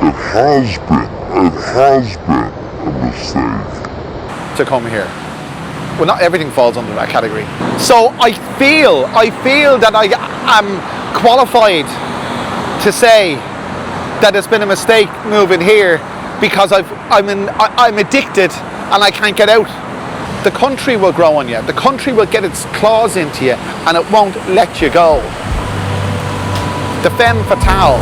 has been a mistake to come here. Well, not everything falls under that category. So I feel that I am qualified to say that it's been a mistake moving here because I'm addicted and I can't get out. The country will grow on you. The country will get its claws into you and it won't let you go. The femme fatale.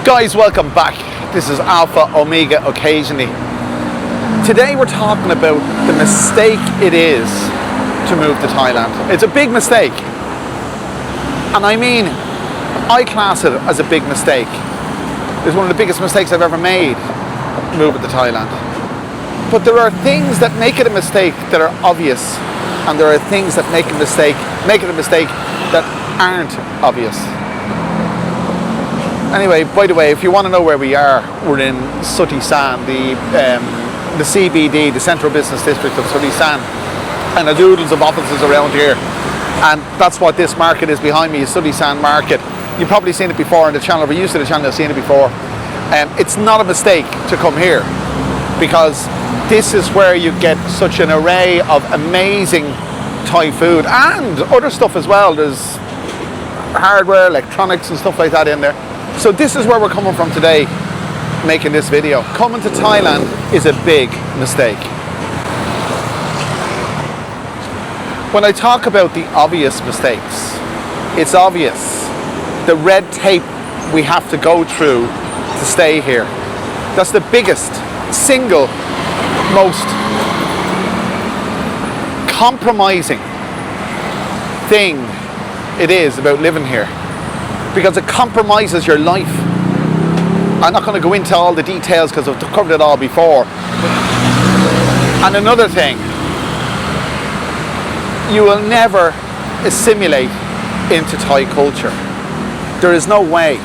Guys, welcome back. This is Alpha Omega Occasionally. Today we're talking about the mistake it is to move to Thailand. It's a big mistake. And I mean, I class it as a big mistake. It's one of the biggest mistakes I've ever made, moving to Thailand. But there are things that make it a mistake that are obvious, and there are things that make it a mistake that aren't obvious. Anyway, by the way, if you want to know where we are, we're in Sooty San, the CBD, the Central Business District of Sooty San, and the doodles of offices around here. And that's what this market is behind me, is Sooty San Market. You've probably seen it before on the channel. If you're used to the channel, you've seen it before. It's not a mistake to come here, because this is where you get such an array of amazing Thai food and other stuff as well. There's hardware, electronics and stuff like that in there. So this is where we're coming from today, making this video. Coming to Thailand is a big mistake. When I talk about the obvious mistakes, it's obvious. The red tape we have to go through to stay here. That's the biggest, single, most compromising thing it is about living here. Because it compromises your life. I'm not going to go into all the details because I've covered it all before. And another thing, you will never assimilate into Thai culture. There is no way.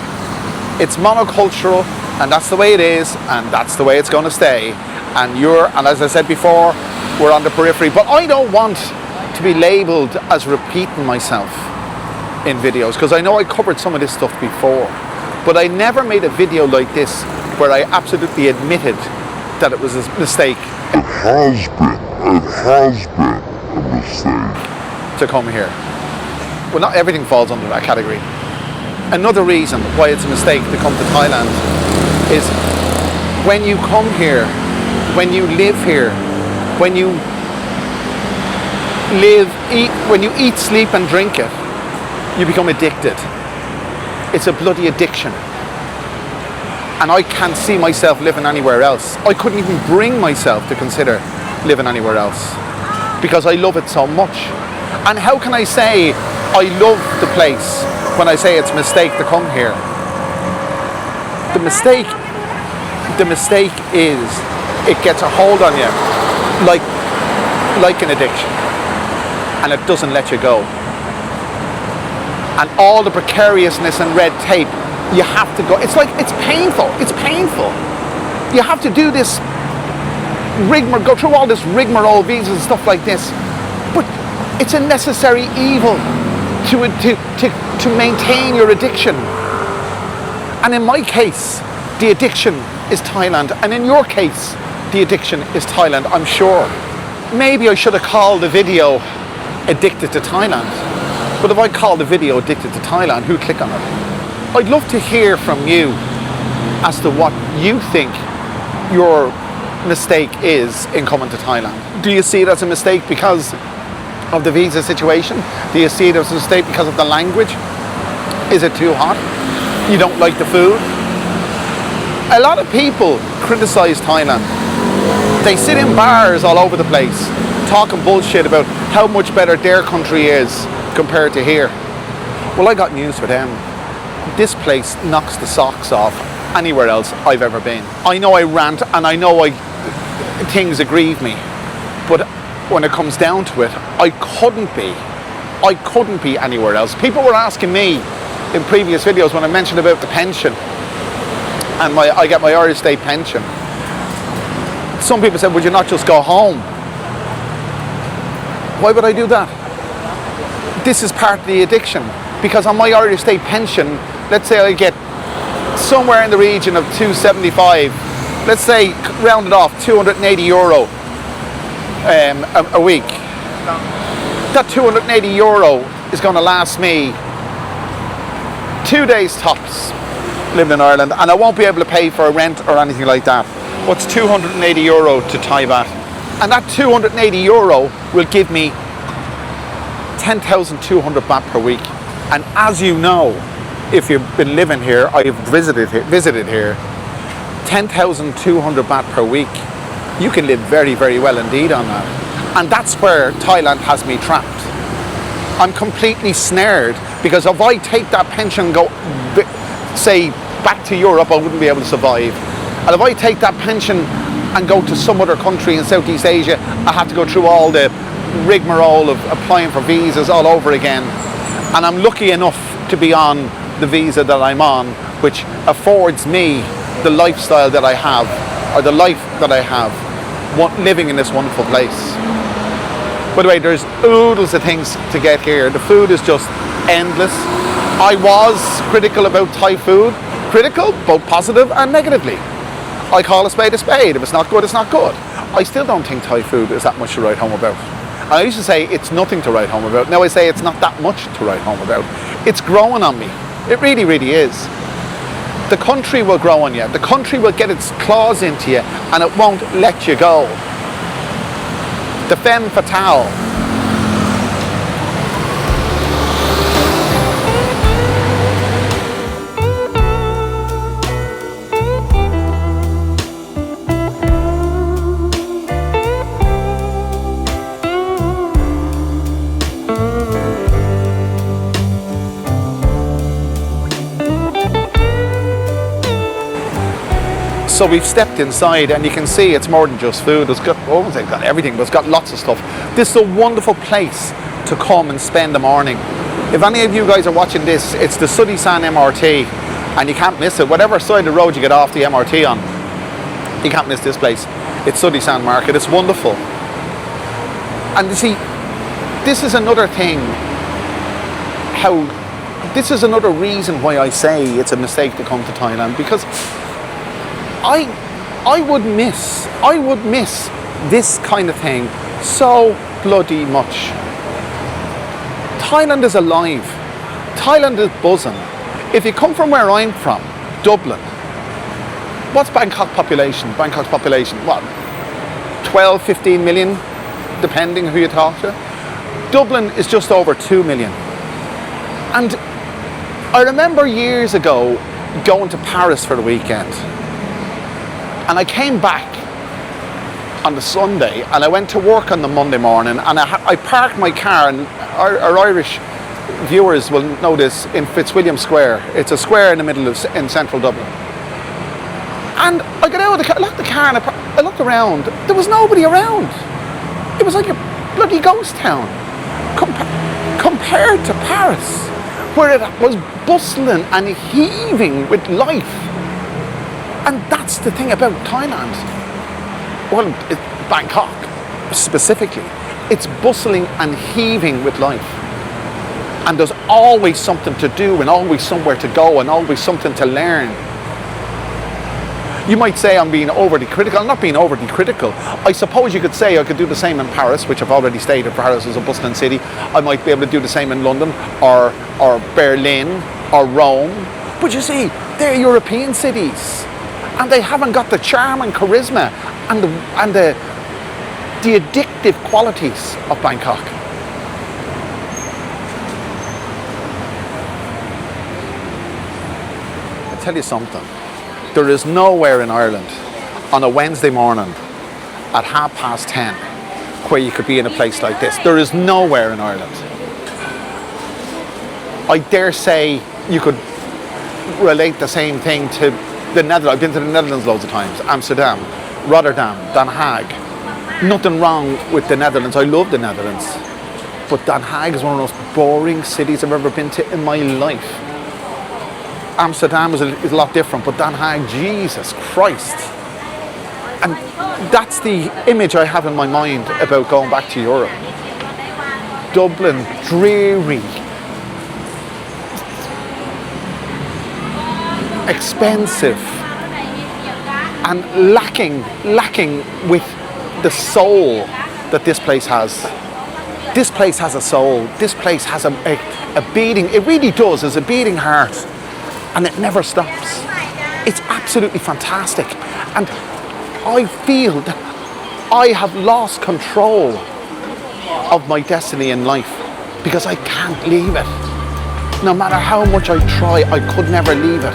It's monocultural, and that's the way it is, and that's the way it's going to stay. And as I said before, we're on the periphery. But I don't want to be labelled as repeating myself in videos, because I know I covered some of this stuff before, but I never made a video like this where I absolutely admitted that it was a mistake. It has been a mistake to come here. Well, not everything falls under that category. Another reason why it's a mistake to come to Thailand is when you come here, when you live here, when you eat, sleep and drink it, you become addicted. It's a bloody addiction. And I can't see myself living anywhere else. I couldn't even bring myself to consider living anywhere else because I love it so much. And how can I say I love the place when I say it's a mistake to come here? The mistake is it gets a hold on you like an addiction, and it doesn't let you go. And all the precariousness and red tape, you have to go. It's painful. It's painful. You have to do this rigmarole, go through all this rigmarole visas and stuff like this. But it's a necessary evil to maintain your addiction. And in my case, the addiction is Thailand. And in your case, the addiction is Thailand, I'm sure. Maybe I should have called the video Addicted to Thailand. But if I call the video Addicted to Thailand, who'd click on it? I'd love to hear from you as to what you think your mistake is in coming to Thailand. Do you see it as a mistake because of the visa situation? Do you see it as a mistake because of the language? Is it too hot? You don't like the food? A lot of people criticize Thailand. They sit in bars all over the place talking bullshit about how much better their country is compared to here. Well, I got news for them. This place knocks the socks off anywhere else I've ever been. I know I rant and I know things aggrieve me, but when it comes down to it, I couldn't be anywhere else. People were asking me in previous videos when I mentioned about the pension, and I get my Irish State pension. Some people say, would you not just go home? Why would I do that? This is part of the addiction, because on my Irish State pension, let's say I get somewhere in the region of 275, let's say round it off, €280 a week. That €280 is going to last me 2 days tops living in Ireland, and I won't be able to pay for a rent or anything like that. What's €280 to Thai baht? And that €280 will give me 10,200 baht per week. And as you know, if you've been living here, I've visited here, 10,200 baht per week, you can live very, very well indeed on that. And that's where Thailand has me trapped. I'm completely snared, because if I take that pension and go, say, back to Europe, I wouldn't be able to survive. And if I take that pension and go to some other country in Southeast Asia, I have to go through all the rigmarole of applying for visas all over again. And I'm lucky enough to be on the visa that I'm on, which affords me the lifestyle that I have, or the life that I have, living in this wonderful place. By the way, there's oodles of things to get here. The food is just endless. I was critical about Thai food. Critical, both positive and negatively. I call a spade a spade. If it's not good, it's not good. I still don't think Thai food is that much to write home about. I used to say it's nothing to write home about. Now I say it's not that much to write home about. It's growing on me. It really, really is. The country will grow on you. The country will get its claws into you, and it won't let you go. The femme fatale. So we've stepped inside, and you can see it's more than just food. It's got, oh, it's got everything, but it's got lots of stuff. This is a wonderful place to come and spend the morning. If any of you guys are watching this, it's the Sudisan MRT, and you can't miss it. Whatever side of the road you get off the MRT on, you can't miss this place. It's Sudisan Market. It's wonderful. And you see, this is another thing, this is another reason why I say it's a mistake to come to Thailand, because I would miss this kind of thing so bloody much. Thailand is alive. Thailand is buzzing. If you come from where I'm from, Dublin, what's Bangkok population? Bangkok's population, what? 12, 15 million, depending who you talk to. Dublin is just over 2 million. And I remember years ago going to Paris for the weekend. And I came back on the Sunday, and I went to work on the Monday morning, and I parked my car, and our Irish viewers will know this, in Fitzwilliam Square. It's a square in the middle of in central Dublin. And I got out of the car, locked the car, and I looked around. There was nobody around. It was like a bloody ghost town compared to Paris, where it was bustling and heaving with life. And that's the thing about Thailand. Well, Bangkok specifically. It's bustling and heaving with life. And there's always something to do, and always somewhere to go, and always something to learn. You might say I'm being overly critical. I'm not being overly critical. I suppose you could say I could do the same in Paris, which I've already stated. Paris is a bustling city. I might be able to do the same in London, or Berlin, or Rome. But you see, they're European cities. And they haven't got the charm and charisma and the addictive qualities of Bangkok. I'll tell you something. There is nowhere in Ireland on a Wednesday morning at 10:30 where you could be in a place like this. There is nowhere in Ireland. I dare say you could relate the same thing to the Netherlands. I've been to the Netherlands loads of times. Amsterdam, Rotterdam, Den Haag. Nothing wrong with the Netherlands. I love the Netherlands. But Den Haag is one of the most boring cities I've ever been to in my life. Amsterdam is a lot different, but Den Haag, Jesus Christ. And that's the image I have in my mind about going back to Europe. Dublin, dreary, expensive, and lacking with the soul that this place has. This place has a soul. This place has a beating. It really does. It's a beating heart, and it never stops. It's absolutely fantastic, and I feel that I have lost control of my destiny in life because I can't leave it. No matter how much I try, I could never leave it.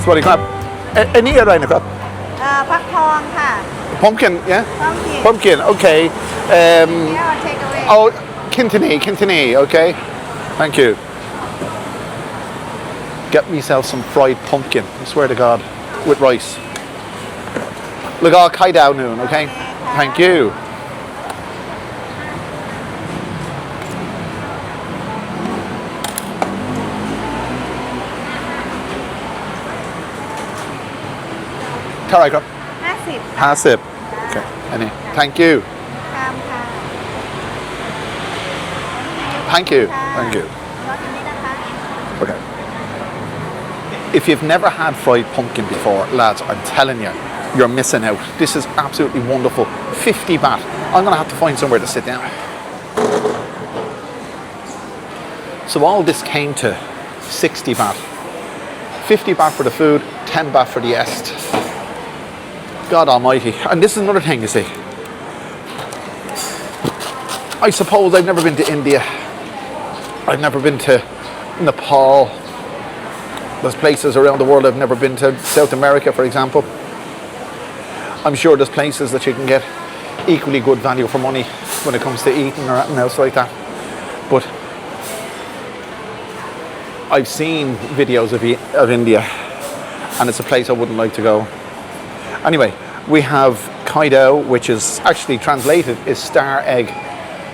Sorry,ครับ Anyอะไรนะครับ ฟักทองค่ะ Pumpkin, yeah? Pumpkin, okay. Yeah, take away. Oh, Kintini, okay. Thank you. Get myself some fried pumpkin, I swear to God, with rice. Look, I'll kai down noon, okay? Thank you. Tarai,ครับ 50 50. Okay, any. Thank you. กรัมค่ะ Thank you. Thank you. รสนี้นะคะ Okay. If you've never had fried pumpkin before, lads, I'm telling you, you're missing out. This is absolutely wonderful. 50 baht. I'm going to have to find somewhere to sit down. So all this came to 60 baht. 50 baht for the food, 10 baht for the est. God almighty. And this is another thing, you see. I suppose I've never been to India. I've never been to Nepal. There's places around the world I've never been to. South America, for example. I'm sure there's places that you can get equally good value for money when it comes to eating or anything else like that. But I've seen videos of India, and it's a place I wouldn't like to go. Anyway, we have kaido, which is actually translated is star egg,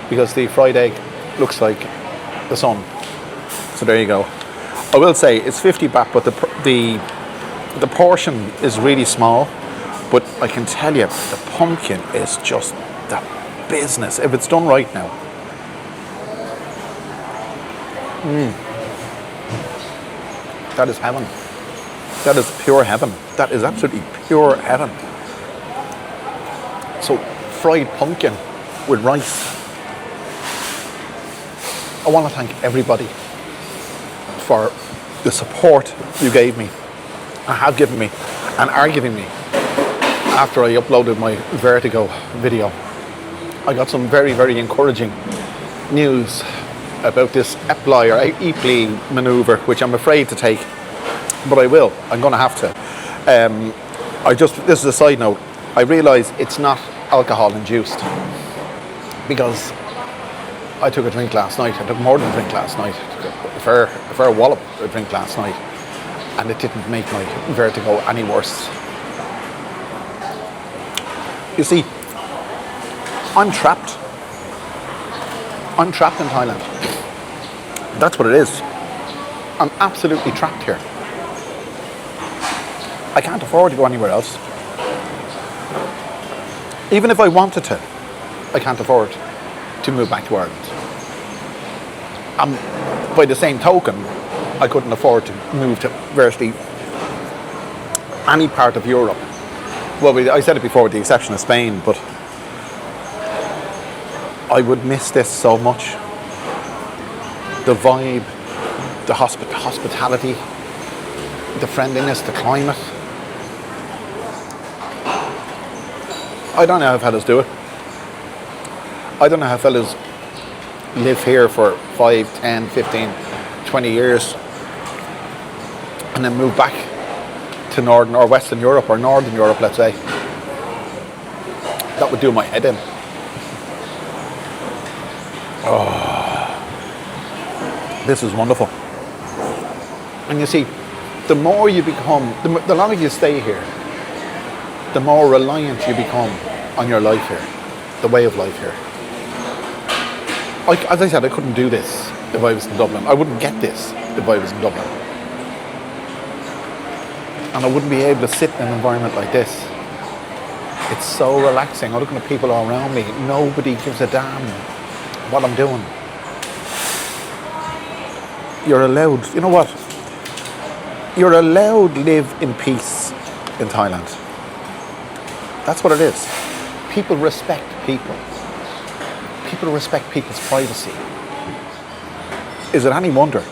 because the fried egg looks like the sun. So there you go. I will say it's 50 baht, but the portion is really small. But I can tell you, the pumpkin is just the business if it's done right now. That is heaven. That is pure heaven. That is absolutely pure heaven. So, fried pumpkin with rice. I want to thank everybody for the support you gave me, and have given me, and are giving me after I uploaded my Vertigo video. I got some very, very encouraging news about this EPLI or EPLI maneuver, which I'm afraid to take, but I will. I'm going to have to. This is a side note. I realise it's not alcohol induced, because I took a drink last night. I took more than a drink last night. I took a fair wallop of a drink last night, and it didn't make my vertigo any worse. You see, I'm trapped. I'm trapped in Thailand. That's what it is. I'm absolutely trapped here. I can't afford to go anywhere else. Even if I wanted to, I can't afford to move back to Ireland. By the same token, I couldn't afford to move to virtually any part of Europe. Well, I said it before, with the exception of Spain, but I would miss this so much. The vibe, the hospitality, the friendliness, the climate. I don't know how fellas do it. I don't know how fellas live here for 5, 10, 15, 20 years and then move back to Northern or Western Europe, or Northern Europe, let's say. That would do my head in. Oh, this is wonderful. And you see, the more you become, the longer you stay here, the more reliant you become on your life here, the way of life here. As I said, I couldn't do this if I was in Dublin. I wouldn't get this if I was in Dublin. And I wouldn't be able to sit in an environment like this. It's so relaxing. I'm looking at people all around me. Nobody gives a damn what I'm doing. You're allowed, you know what? You're allowed to live in peace in Thailand. That's what it is. People respect people. People respect people's privacy. Is it any wonder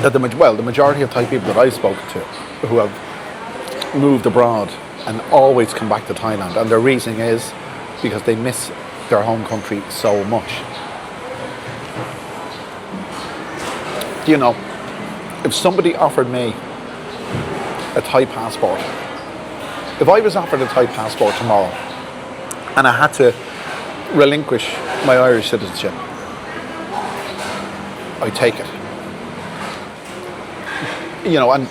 that the majority of Thai people that I've spoken to who have moved abroad and always come back to Thailand, and their reasoning is because they miss their home country so much. You know, if somebody offered me a Thai passport, if I was offered a Thai passport tomorrow and I had to relinquish my Irish citizenship, I'd take it. You know, and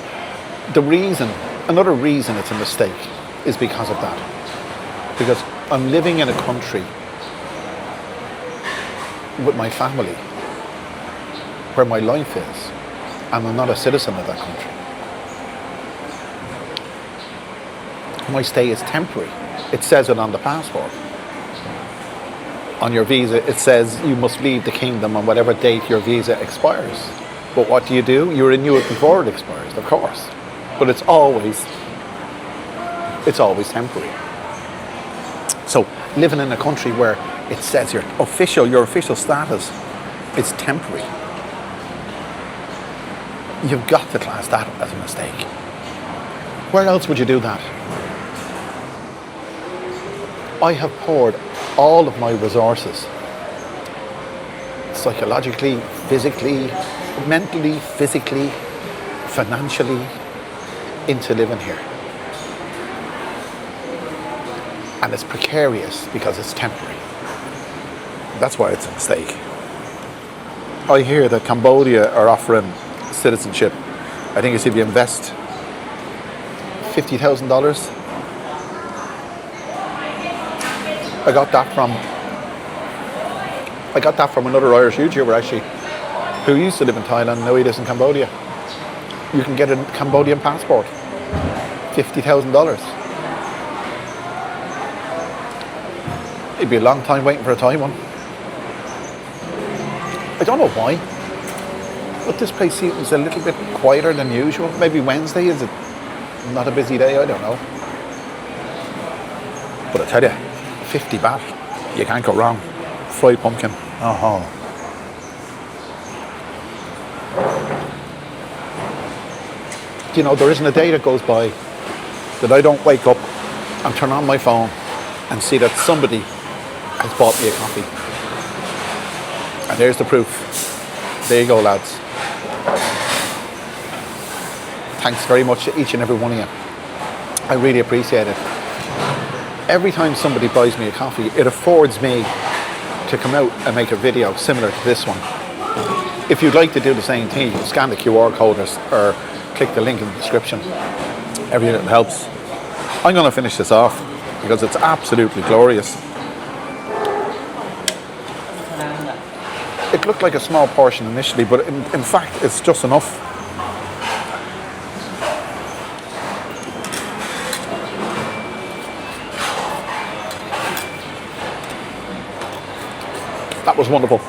another reason it's a mistake is because of that. Because I'm living in a country with my family where my life is, and I'm not a citizen of that country. My stay is temporary. It says it on the passport. On your visa, it says you must leave the kingdom on whatever date your visa expires. But what do? You renew it before it expires, of course. But it's always temporary. So living in a country where it says your official status is temporary, you've got to class that as a mistake. Where else would you do that? I have poured all of my resources, psychologically, physically, mentally, physically, financially, into living here. And it's precarious because it's temporary. That's why it's a mistake. I hear that Cambodia are offering citizenship. I think it's if you invest $50,000. I got that from another Irish YouTuber actually, who used to live in Thailand. Now he lives in Cambodia. You can get a Cambodian passport, $50,000. It'd be a long time waiting for a Thai one. I don't know why, but this place seems a little bit quieter than usual. Maybe Wednesday is not a busy day. I don't know. But I tell you, 50 baht, you can't go wrong. Fried pumpkin. Oh. You know, there isn't a day that goes by that I don't wake up and turn on my phone and see that somebody has bought me a coffee. And there's the proof. There you go, lads. Thanks very much to each and every one of you. I really appreciate it. Every time somebody buys me a coffee, it affords me to come out and make a video similar to this one. If you'd like to do the same thing, you can scan the QR code or click the link in the description. Every little helps. I'm going to finish this off because it's absolutely glorious. It looked like a small portion initially, but in fact, it's just enough. That was wonderful.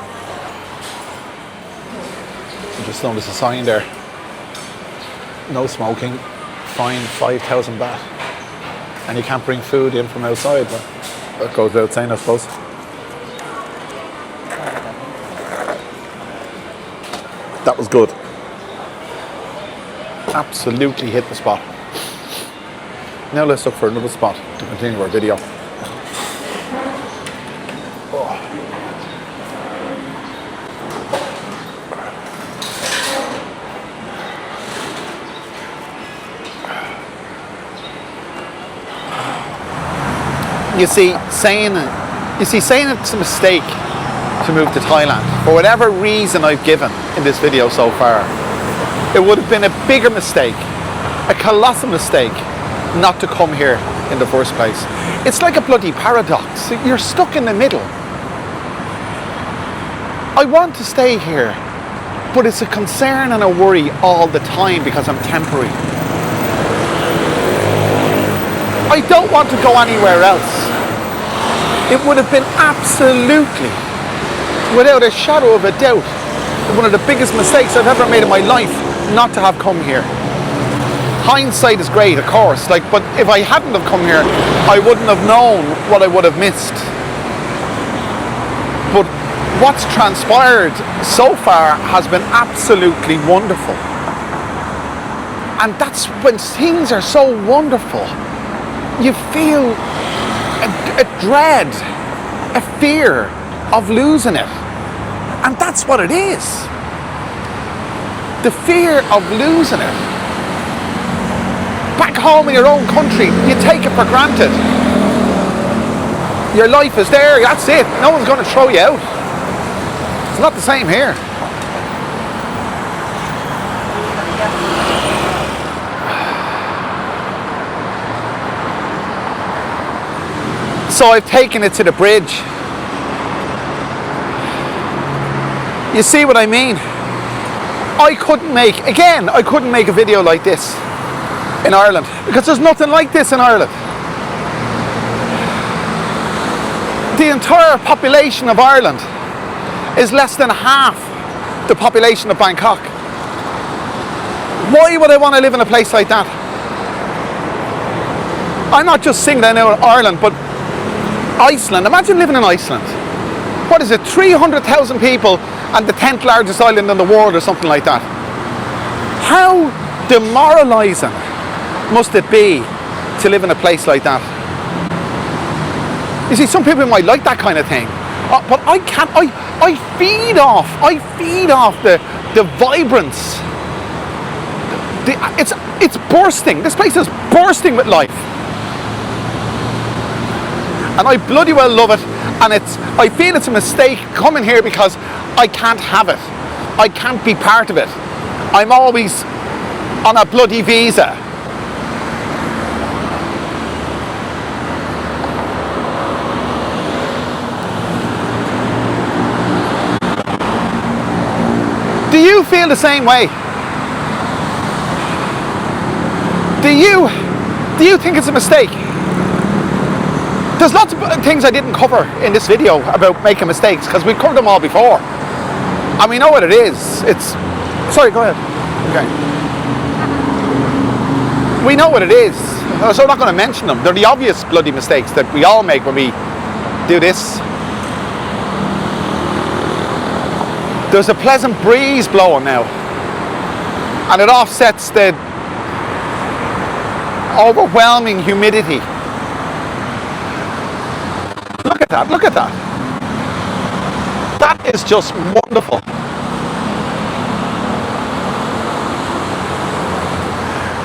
I just noticed a sign there. No smoking, fine 5,000 baht. And you can't bring food in from outside. But that goes without saying, I suppose. That was good. Absolutely hit the spot. Now let's look for another spot to continue our video. You see, saying it's a mistake to move to Thailand, for whatever reason I've given in this video so far, It would have been a bigger mistake, a colossal mistake, not to come here in the first place. It's like a bloody paradox. You're stuck in the middle. I want to stay here, but it's a concern and a worry all the time because I'm temporary. I don't want to go anywhere else. It would have been absolutely, without a shadow of a doubt, one of the biggest mistakes I've ever made in my life not to have come here. Hindsight is great, of course, but if I hadn't have come here, I wouldn't have known what I would have missed. But what's transpired so far has been absolutely wonderful. And that's when things are so wonderful, you feel a dread, a fear of losing it. And that's what it is. The fear of losing it. Back home in your own country, you take it for granted. Your life is there, that's it. No one's going to throw you out. It's not the same here. So I've taken it to the bridge. You see what I mean? I couldn't make a video like this in Ireland because there's nothing like this in Ireland. The entire population of Ireland is less than half the population of Bangkok. Why would I want to live in a place like that? I'm not just singling out Ireland, but Iceland. Imagine living in Iceland. What is it, 300,000 people and the 10th largest island in the world or something like that? How demoralising must it be to live in a place like that? You see, some people might like that kind of thing, but I can't. I feed off the vibrance. It's bursting. This place is bursting with life. And I bloody well love it, and I feel it's a mistake coming here because I can't have it. I can't be part of it. I'm always on a bloody visa. Do you feel the same way? Do you think it's a mistake? There's lots of things I didn't cover in this video about making mistakes because we've covered them all before. And we know what it is. Sorry, go ahead. Okay. We know what it is. So I'm not going to mention them. They're the obvious bloody mistakes that we all make when we do this. There's a pleasant breeze blowing now. And it offsets the overwhelming humidity. Look at that. That is just wonderful.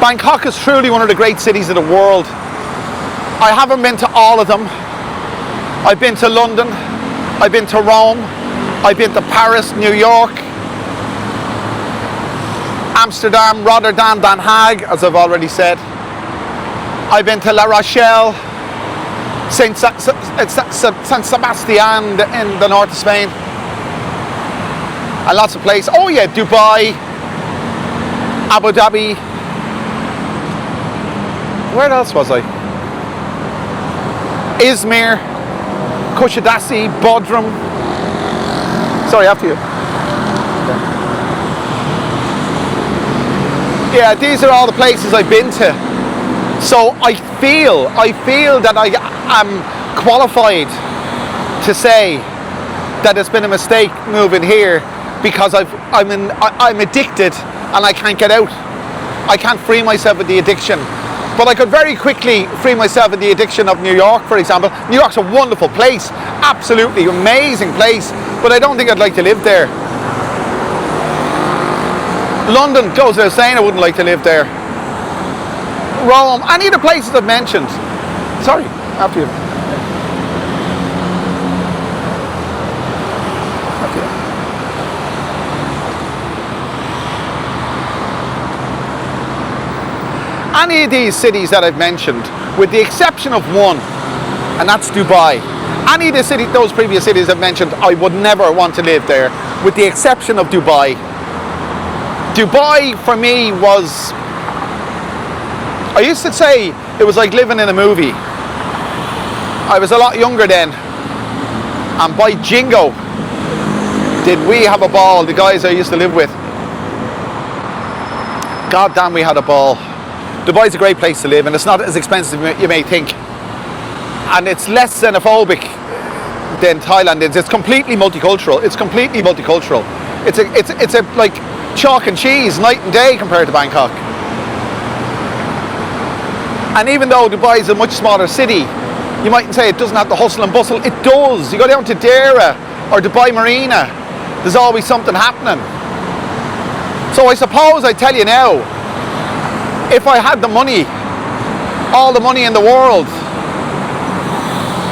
Bangkok is truly one of the great cities of the world. I haven't been to all of them. I've been to London, I've been to Rome, I've been to Paris, New York, Amsterdam, Rotterdam, Den Haag, as I've already said. I've been to La Rochelle, Saint Sebastian in the north of Spain, and lots of places. Oh yeah, Dubai, Abu Dhabi. Where else was I? Izmir, Kushadasi, Bodrum. Sorry, after you. Yeah, these are all the places I've been to. So I feel that I am qualified to say that it's been a mistake moving here because I'm addicted and I can't get out. I can't free myself of the addiction. But I could very quickly free myself of the addiction of New York, for example. New York's a wonderful place, absolutely amazing place, but I don't think I'd like to live there. London goes without saying I wouldn't like to live there. Rome, any of the places I've mentioned. Sorry, after you. After you. any of these cities that I've mentioned, with the exception of one, and that's Dubai. Any of the cities, those previous cities I've mentioned, I would never want to live there, with the exception of Dubai. Dubai for me was, I used to say it was like living in a movie. I was a lot younger then, and by jingo, did we have a ball, the guys I used to live with. God damn, we had a ball. Dubai's a great place to live, and it's not as expensive as you may think. And it's less xenophobic than Thailand is. It's completely multicultural. It's completely multicultural. It's a like chalk and cheese, night and day compared to Bangkok. And even though Dubai is a much smaller city, you mightn't say it doesn't have the hustle and bustle. It does. You go down to Dera or Dubai Marina, there's always something happening. So I suppose I tell you now, if I had the money, all the money in the world,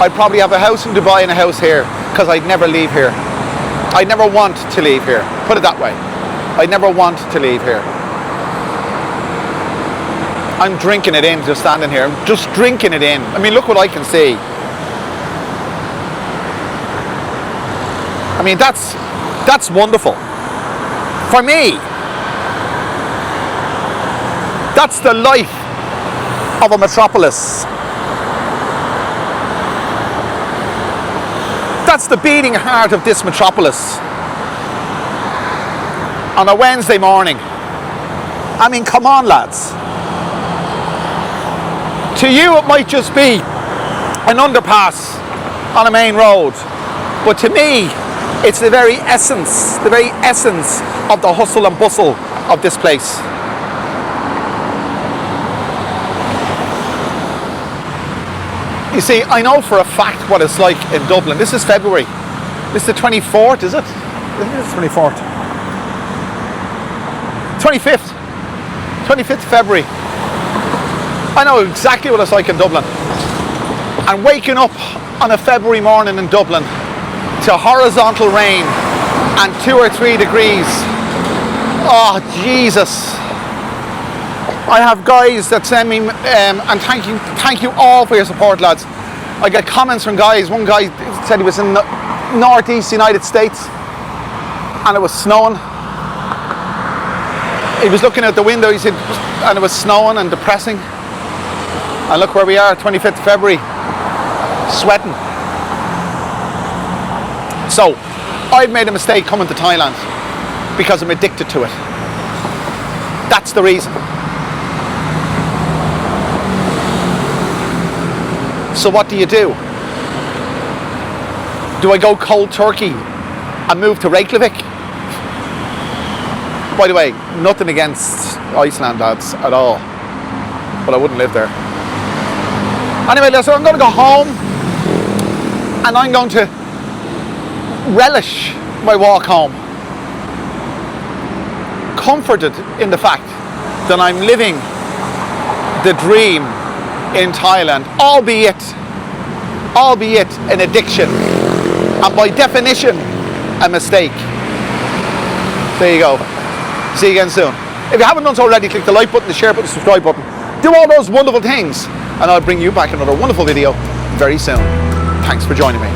I'd probably have a house in Dubai and a house here, because I'd never leave here. I'd never want to leave here. Put it that way. I'd never want to leave here. I'm drinking it in, just standing here. I'm just drinking it in. I mean, look what I can see. I mean, that's wonderful. For me, that's the life of a metropolis. That's the beating heart of this metropolis. On a Wednesday morning. I mean, come on, lads. To you, it might just be an underpass on a main road. But to me, it's the very essence of the hustle and bustle of this place. You see, I know for a fact what it's like in Dublin. This is February. This is the 24th, is it? I think it's 24th. 25th February. I know exactly what it's like in Dublin. And waking up on a February morning in Dublin to horizontal rain and 2 or 3 degrees. Oh, Jesus. I have guys that send me, and thank you all for your support, lads. I get comments from guys. One guy said he was in the northeast United States and it was snowing. He was looking out the window, he said, and it was snowing and depressing. And look where we are, 25th of February, sweating. So, I've made a mistake coming to Thailand because I'm addicted to it. That's the reason. So what do? Do I go cold turkey and move to Reykjavik? By the way, nothing against Iceland, lads, at all. But I wouldn't live there. Anyway, so I'm going to go home and I'm going to relish my walk home. Comforted in the fact that I'm living the dream in Thailand, albeit an addiction, and by definition, a mistake. There you go. See you again soon. If you haven't done so already, click the like button, the share button, the subscribe button. Do all those wonderful things, and I'll bring you back another wonderful video very soon. Thanks for joining me.